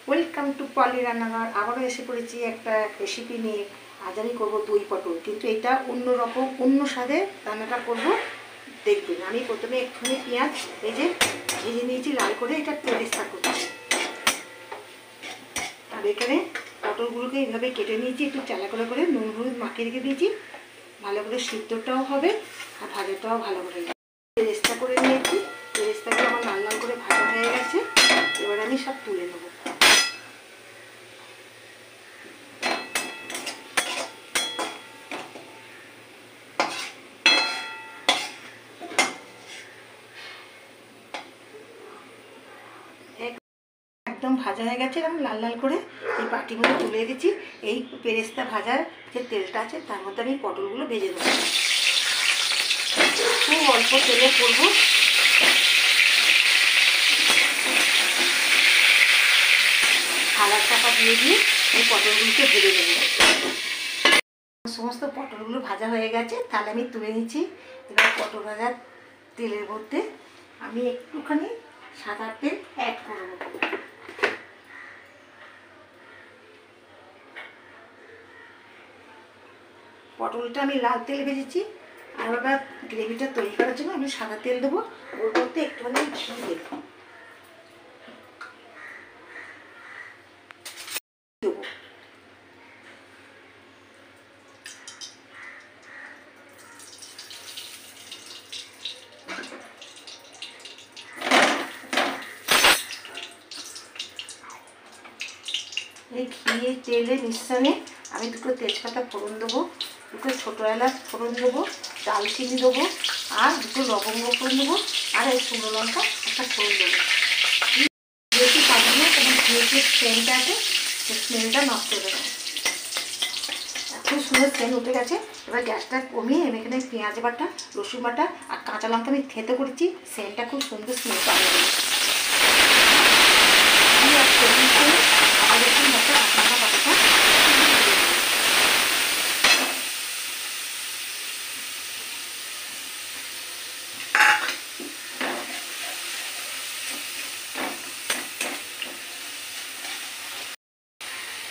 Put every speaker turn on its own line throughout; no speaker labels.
Welcome to পলি রান্নাঘর। আবারও এসে পড়েছি একটা রেসিপি নিয়ে। আজ আমি করবো দই পটল, কিন্তু এটা অন্য রকম, অন্য স্বাদে রান্নাটা করব। দেখবেন আমি প্রথমে একটুখানি পেঁয়াজ এই যে ভেজে নিয়েছি লাল করে, এটা পেরেস্তা করছি। আর এখানে পটলগুলোকে এইভাবে কেটে নিয়েছি, একটু চালা করে করে নুন হলুদ মাখিয়ে রেখে দিয়েছি। ভালো করে সিদ্ধটাও হবে আর ভাজাটাও ভালো করে পেরেস্তা করে নিয়েছি। পেরেস্তাগুলো আমার লাল লাল করে ভাজা হয়ে গেছে, এবার আমি সব তুলে নেবো। একদম ভাজা হয়ে গেছে, আমি লাল লাল করে এই বাটির মধ্যে তুলে রেখেছি। এই পেরেস্তা ভাজার যে তেলটা আছে তার মধ্যে আমি পটলগুলো ভেজে দেবো। খুব অল্প তেলে করবো। থালার চাপা দিয়ে দিয়ে এই পটলগুলোকে ভেজে দেবো। সমস্ত পটলগুলো ভাজা হয়ে গেছে, তাহলে আমি তুলে নিচ্ছি। এবার পটল ভাজার তেলের মধ্যে আমি একটুখানি সাদা তেল অ্যাড করবো। পটলটা আমি লাল তেলে ভেজেছি, আর ওটা গ্রেভিটা তৈরি করার জন্য আমি সাদা তেল দেবো। ওর মধ্যে একটুখানি ঘি দেবো। এই ঘি তেলের মিশ্রণে আমি দুটো তেজপাতা ফোড়ন দেবো, দুটো ছোটো এলাচ ফোড়ন দেবো, দালচিনি দেবো, আর দুটো লবঙ্গ ফোড়ন দেবো, আর এই শুকনো লঙ্কা একটা ফোড়ন দেবো। যেহেতু কাজগুলো তোমার ঘিয়েছে স্মেলটা আছে, সেই স্মেলটা নষ্ট হয়ে যাবে। খুব সুন্দর স্মেল উঠে গেছে। এবার গ্যাসটা কমিয়ে আমি এখানে পেঁয়াজ বাটা, রসুন বাটা আর কাঁচা লঙ্কা আমি থেতো করেছি, স্মেলটা খুব সুন্দর স্মেল পাওয়া যাবে।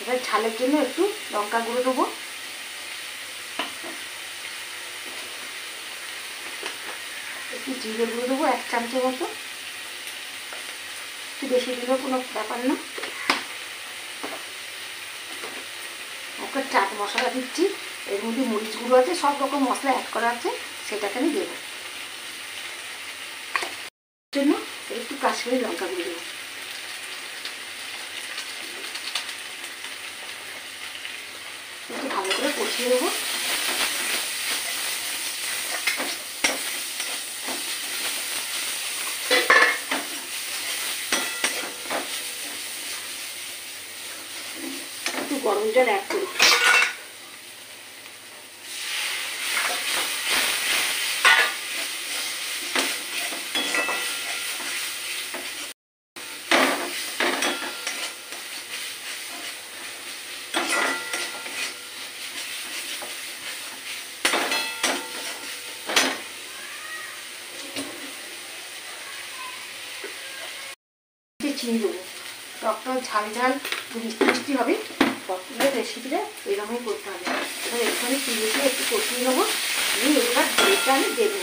এবার ঝালের জন্য একটু লঙ্কা গুঁড়ো দেবো, একটু জিরে গুঁড়ো দেবো 1 চামচের মতো, একটু বেশি দিলেও কোনো ব্যাপার না। একটা চাট মশলা দিচ্ছি, এর মধ্যে মরিচ গুঁড়ো আছে, সব রকম মশলা অ্যাড করা আছে, সেটাকে আমি দেবো। জন্য একটু কাশ্মীরি লঙ্কা গুঁড়ো দেবো। একটু ভালো করে কষিয়ে দেবো। একটু গরম জল অ্যাড করি। চিনি দেবো, টকটা ঝাল ঝাল মিষ্টি মিষ্টি হবে। পটলের রেসিপিটা এরকমই করতে হবে। এবার এখানে চিনি দিয়ে একটু কষিয়ে নেবো। এবার দইটা আমি দেবো।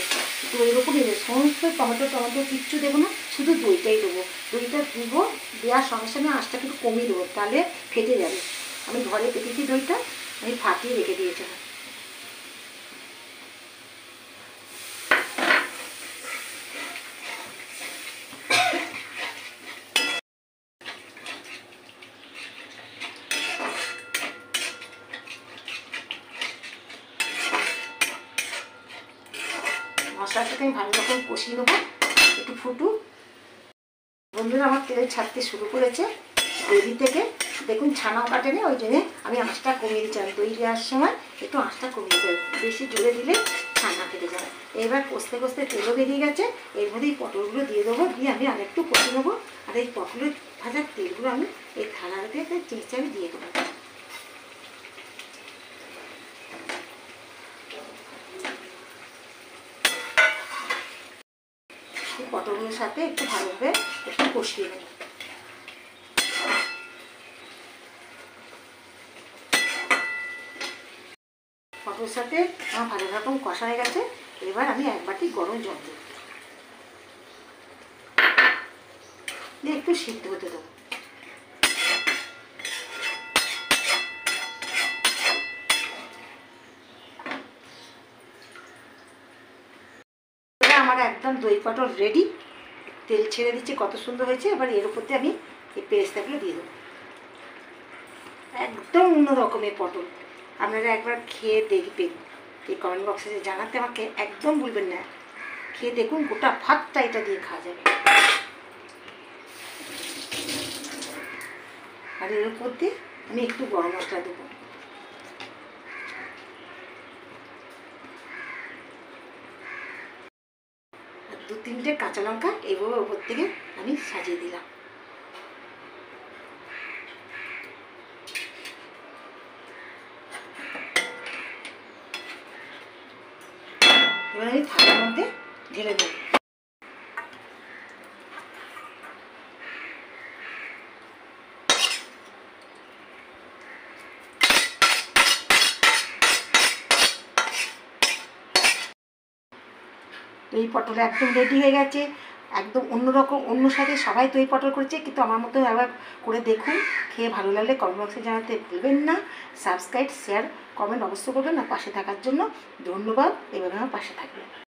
দইয়ের ওপর দেবো, সমস্ত টমেটো কিচ্ছু দেবো না, শুধু দইটাই দেবো। দইটা দেবো, দেওয়ার সঙ্গে সঙ্গে আঁচটা একটু কমিয়ে দেবো, তাহলে ফেটে যাবে। আমি ঘরে পেতেছি দইটা, আমি ফাটিয়ে রেখে দিয়েছিলাম। মশলাটাকে আমি ভালো রকম কষিয়ে নেবো, একটু ফুটুক। বন্ধুরা আমার তেল ছাড়তে শুরু করেছে গ্রেভি থেকে, দেখুন ছানাও কাটেনি, ওই জন্যে আমি আঁচটা কমিয়ে দিচ্ছি। দই দেওয়ার সময় একটু আঁচটা কমিয়ে দেয়, বেশি জোরে দিলে ছানা কেটে যাবে। এবার কষতে কষতে তেলও বেরিয়ে গেছে, এর মধ্যে এই পটলগুলো দিয়ে দেবো, দিয়ে আমি আরেকটু কষিয়ে নেবো। আর এই পটলের ভাজার তেলগুলো আমি এই থালাতে চেঁচে আমি দিয়ে দেবো। পটলের সাথে একটু ভালোভাবে একটু কষিয়ে নেব। পটলের সাথে আমার ভালো রকম কষা হয়ে গেছে। এবার আমি এক বাটি গরম জল দেব, দিয়ে একটু সিদ্ধ হতে দেবো। আমার একদম দই পটল রেডি, তেল ছেড়ে দিচ্ছে, কত সুন্দর হয়েছে। এবার এর উপর দিয়ে আমি এই পেস্তাগুলো দিয়ে দেবো। একদম অন্য রকমের পটল, আপনারা একবার খেয়ে দেখবেন। এই কমেন্ট বক্সে জানাতে আমাকে একদম ভুলবেন না। খেয়ে দেখুন, গোটা ভাতটা এটা দিয়ে খাওয়া যাবে। আর এর উপর দিয়ে আমি একটু গরম মশলা দেবো। আর 2-3টে কাঁচা লঙ্কা এইভাবে ওপর থেকে আমি সাজিয়ে দিলাম। এবার আমি থালার মধ্যে ঢেলে দেবো। দই পটল একদম রেডি হয়ে গেছে, একদম অন্যরকম, অন্য সাথে সবাই দই পটল করেছে, কিন্তু আমার মতো একবার করে দেখুন। খেয়ে ভালো লাগলে কমেন্ট বক্সে জানাতে ভুলবেন না। সাবস্ক্রাইব, শেয়ার, কমেন্ট অবশ্যই করবেন। আর পাশে থাকার জন্য ধন্যবাদ। এভাবে আমার পাশে থাকবেন।